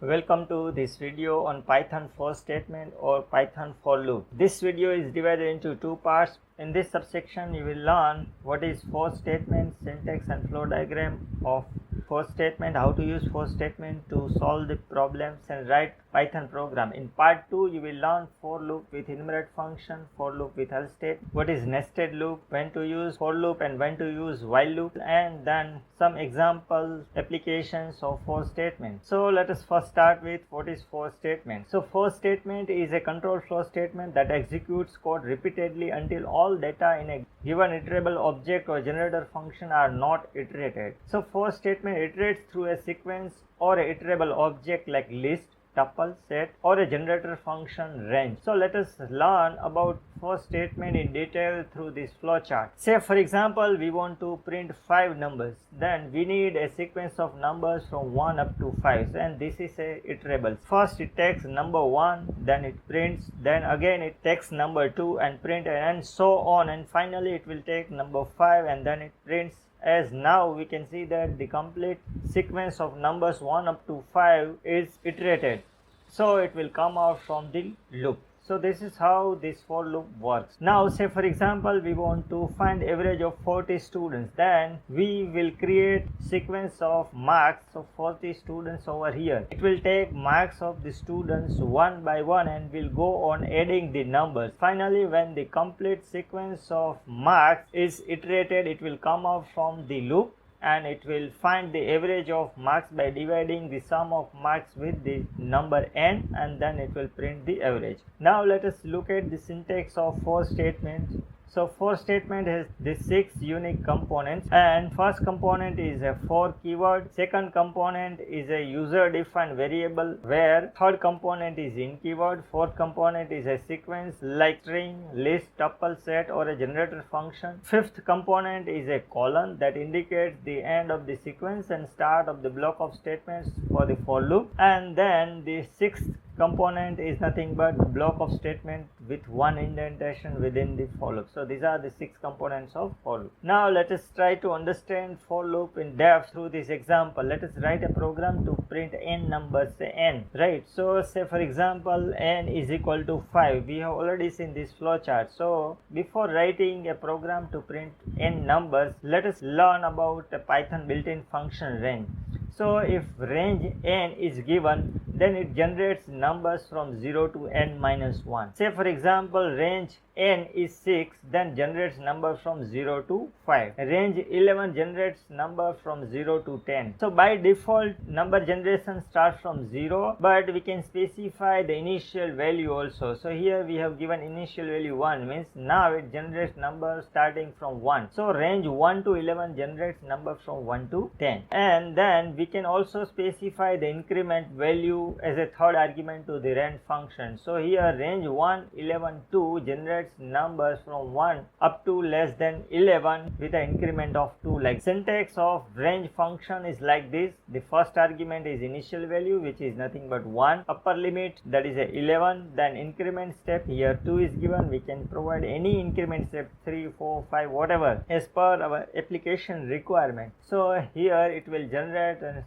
Welcome to this video on Python for statement or Python for loop. This video is divided into two parts. In this subsection you will learn what is for statement, syntax and flow diagram of for statement, how to use for statement to solve the problems and write Python program. In part 2 you will learn for loop with enumerate function, for loop with else state, what is nested loop, when to use for loop and when to use while loop, and then some example applications of for statement. So let us first start with what is for statement. So for statement is a control flow statement that executes code repeatedly until all data in a given iterable object or generator function are not iterated. So for statement iterates through a sequence or a iterable object like list, tuple, set, or a generator function range. So let us learn about for statement in detail through this flowchart. Say for example we want to print 5 numbers, then we need a sequence of numbers from 1 up to 5, and this is a iterable. First it takes number 1, then it prints, then again it takes number 2 and print, and so on, and finally it will take number 5 and then it prints. As now we can see that the complete sequence of numbers 1 up to 5 is iterated, so it will come out from the loop. So this is how this for loop works. Now say for example we want to find average of 40 students, then we will create sequence of marks of 40 students over here. It will take marks of the students one by one and will go on adding the numbers. Finally when the complete sequence of marks is iterated, it will come out from the loop and it will find the average of marks by dividing the sum of marks with the number n, and then it will print the average. Now let us look at the syntax of for statement. So for statement has the 6 unique components, and first component is a for keyword, second component is a user defined variable where, third component is in keyword, fourth component is a sequence like string, list, tuple, set or a generator function, fifth component is a colon that indicates the end of the sequence and start of the block of statements for the for loop, and then the sixth component is nothing but block of statement with one indentation within the for loop. So these are the 6 components of for loop. Now let us try to understand for loop in depth through this example. Let us write a program to print n numbers, say n, right? So say for example n is equal to 5. We have already seen this flowchart. So before writing a program to print n numbers, let us learn about a Python built-in function range. So if range n is given, then it generates numbers from 0 to n minus 1. Say for example range n is 6, then generates number from 0 to 5. Range 11 generates number from 0 to 10. So by default number generation starts from 0, but we can specify the initial value also. So here we have given initial value 1, means now it generates number starting from 1. So range 1 to 11 generates number from 1 to 10, and then we can also specify the increment value as a third argument to the range function. So here range 1, 11, 2 generates numbers from 1 up to less than 11 with an increment of 2. Like syntax of range function is like this. The first argument is initial value, which is nothing but 1, upper limit that is a 11, then increment step, here 2 is given. We can provide any increment step 3, 4, 5 whatever as per our application requirement. So here it will generate a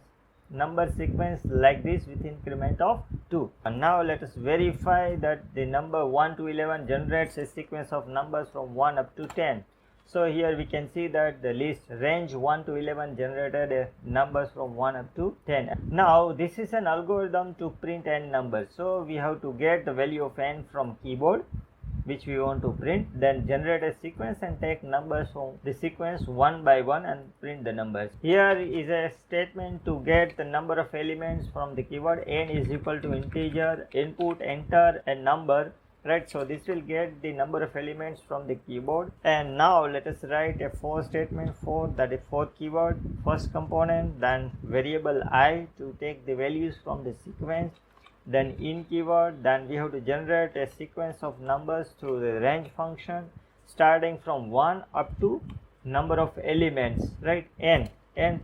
number sequence like this with increment of 2. And now let us verify that the number 1 to 11 generates a sequence of numbers from 1 up to 10. So here we can see that the list range 1 to 11 generated numbers from 1 up to 10. Now this is an algorithm to print n numbers. So we have to get the value of n from keyboard which we want to print, then generate a sequence and take numbers from the sequence one by one and print the numbers. Here is a statement to get the number of elements from the keyword. N is equal to integer, input, enter a number, right? So this will get the number of elements from the keyboard. And now let us write a for statement for, that is for keyword, first component, then variable I to take the values from the sequence, then in keyword, then we have to generate a sequence of numbers through the range function starting from 1 up to number of elements, right? n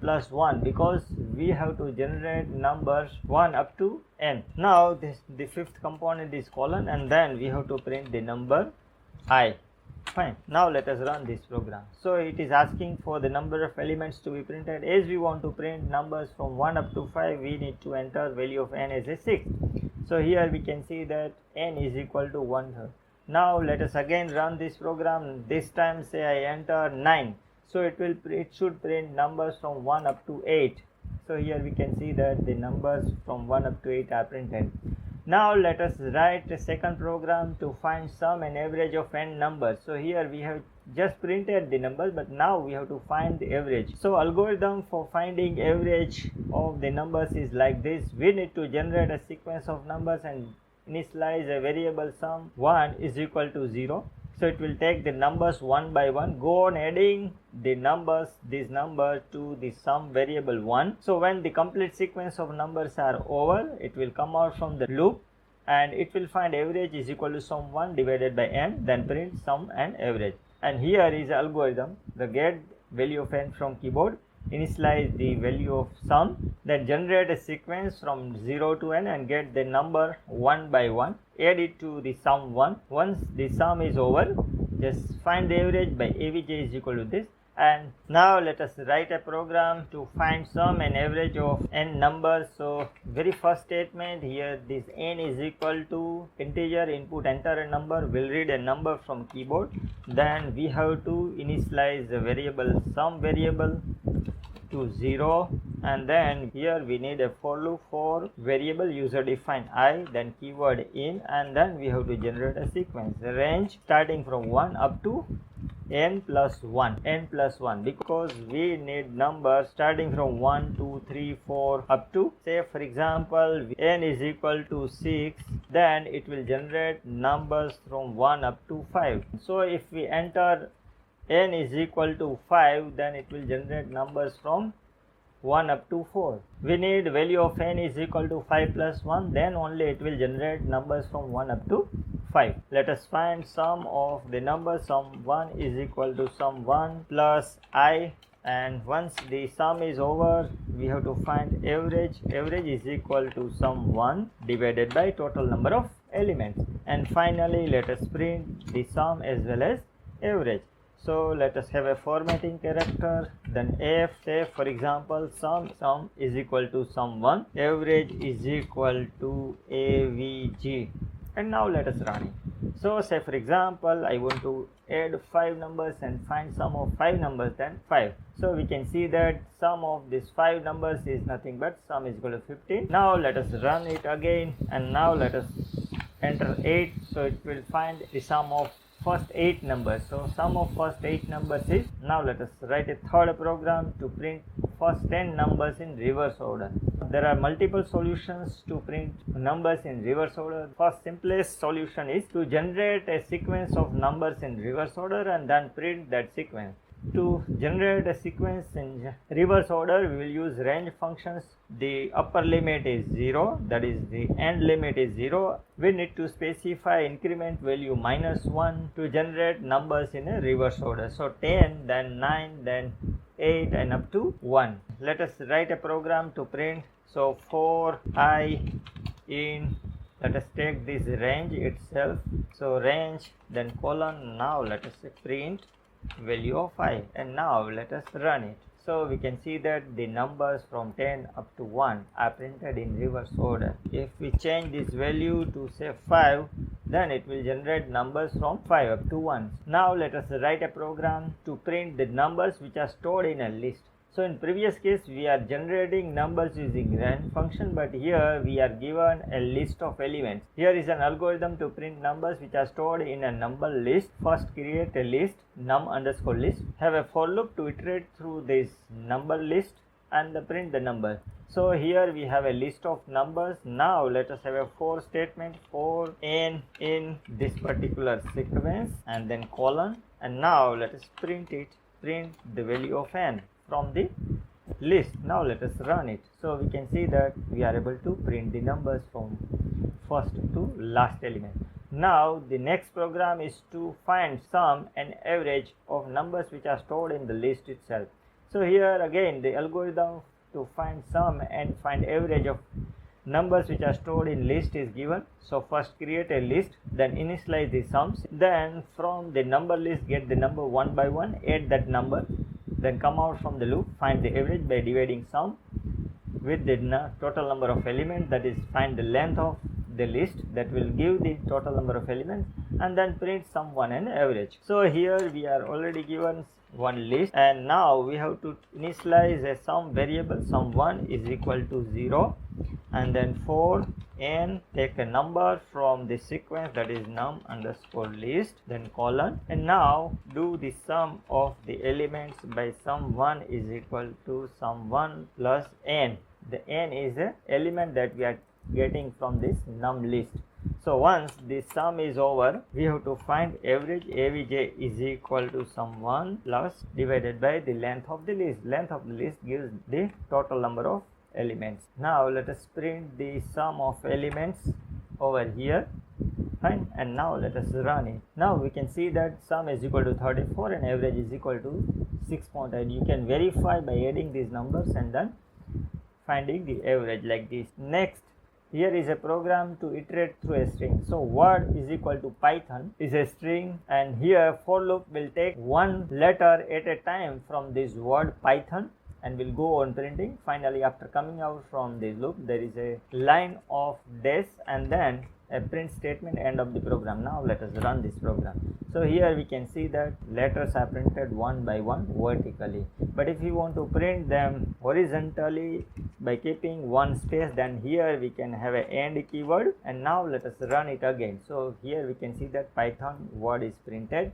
plus 1, because we have to generate numbers 1 up to n. Now the fifth component is colon, and then we have to print the number I. Fine. Now let us run this program. So it is asking for the number of elements to be printed. As we want to print numbers from 1 up to 5, we need to enter value of n as a 6. So here we can see that n is equal to 1/3. Now let us again run this program. This time say I enter 9. So it should print numbers from 1 up to 8. So here we can see that the numbers from 1 up to 8 are printed. Now let us write a second program to find sum and average of n numbers. So here we have just printed the numbers, but now we have to find the average. So algorithm for finding average of the numbers is like this. We need to generate a sequence of numbers and initialize a variable sum 1 is equal to 0. So it will take the numbers one by one, go on adding the numbers, this number to the sum variable 1. So when the complete sequence of numbers are over, it will come out from the loop and it will find average is equal to sum 1 divided by n, then print sum and average. And here is the algorithm, the get value of n from keyboard, initialize the value of sum, then generate a sequence from 0 to n and get the number one by one, add it to the sum 1. Once the sum is over, just find the average by avg is equal to this. And now let us write a program to find sum and average of n numbers. So very first statement here, this n is equal to integer input, enter a number, will read a number from keyboard. Then we have to initialize the variable sum variable to 0, and then here we need a for loop for variable user defined I, then keyword in, and then we have to generate a sequence, the range starting from 1 up to n plus 1, because we need numbers starting from 1 2 3 4 up to, say for example, n is equal to 6, then it will generate numbers from 1 up to 5. So if we enter n is equal to 5, then it will generate numbers from 1 up to 4. We need value of n is equal to 5 plus 1, then only it will generate numbers from 1 up to 5. Let us find sum of the numbers. Sum 1 is equal to sum 1 plus I, and once the sum is over, we have to find average. Average is equal to sum 1 divided by total number of elements. And finally let us print the sum as well as average. So let us have a formatting character, then f, say for example sum is equal to sum 1, average is equal to avg, and now let us run it. So say for example I want to add 5 numbers and find sum of 5 numbers, then 5. So we can see that sum of these 5 numbers is nothing but sum is equal to 15. Now let us run it again, and now let us enter 8. So it will find the sum of first 8 numbers. So sum of first 8 numbers is, now let us write a third program to print first 10 numbers in reverse order. There are multiple solutions to print numbers in reverse order. First simplest solution is to generate a sequence of numbers in reverse order and then print that sequence. To generate a sequence in reverse order, we will use range functions. The upper limit is 0, that is the end limit is 0. We need to specify increment value -1 to generate numbers in a reverse order. So 10, then 9, then 8 and up to 1. Let us write a program to print. So for I in, let us take this range itself. So range, then colon, now let us print value of I, and now let us run it. So we can see that the numbers from 10 up to 1 are printed in reverse order. If we change this value to say 5, then it will generate numbers from 5 up to 1. Now let us write a program to print the numbers which are stored in a list. So in previous case we are generating numbers using range function, but here we are given a list of elements. Here is an algorithm to print numbers which are stored in a number list. First create a list, num underscore list, have a for loop to iterate through this number list and print the number. So here we have a list of numbers. Now let us have a for statement for n in this particular sequence, and then colon, and now let us print it, print the value of n from the list. Now let us run it. So we can see that we are able to print the numbers from first to last element. Now the next program is to find sum and average of numbers which are stored in the list itself. So here again the algorithm to find sum and find average of numbers which are stored in list is given. So first create a list, then initialize the sums, then from the number list get the number one by one, add that number, then come out from the loop, find the average by dividing sum with the total number of elements, that is find the length of the list, that will give the total number of elements, and then print sum 1 and average. So here we are already given one list, and now we have to initialize a sum variable. Sum1 is equal to 0, and then for n take a number from the sequence, that is num underscore list, then colon, and now do the sum of the elements by sum1 is equal to sum1 plus n. The n is a element that we are getting from this num list. So once the sum is over, we have to find average. Avj is equal to sum1 plus divided by the length of the list. Length of the list gives the total number of elements. Now let us print the sum of elements over here. Fine, and now let us run it. Now we can see that sum is equal to 34 and average is equal to 6.8. You can verify by adding these numbers and then finding the average like this. Next, here is a program to iterate through a string. So word is equal to Python is a string, and here for loop will take one letter at a time from this word Python and will go on printing. Finally, after coming out from this loop, there is a line of dash and then a print statement, end of the program. Now let us run this program. So here we can see that letters are printed one by one vertically, but if you want to print them horizontally by keeping one space, then here we can have an AND keyword. And now let us run it again. So here we can see that Python word is printed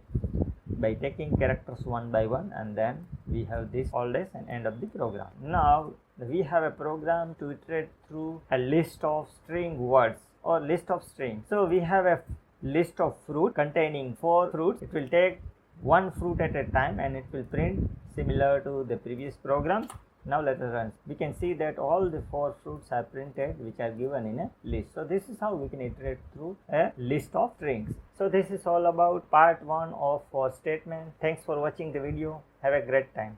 by taking characters one by one, and then we have this all dash and end of the program. Now we have a program to iterate through a list of string words or list of strings. So we have a list of fruit containing 4 fruits. It will take one fruit at a time and it will print similar to the previous program. Now let us run. We can see that all the 4 fruits are printed which are given in a list. So this is how we can iterate through a list of strings. So this is all about part 1 of for statement. Thanks for watching the video. Have a great time.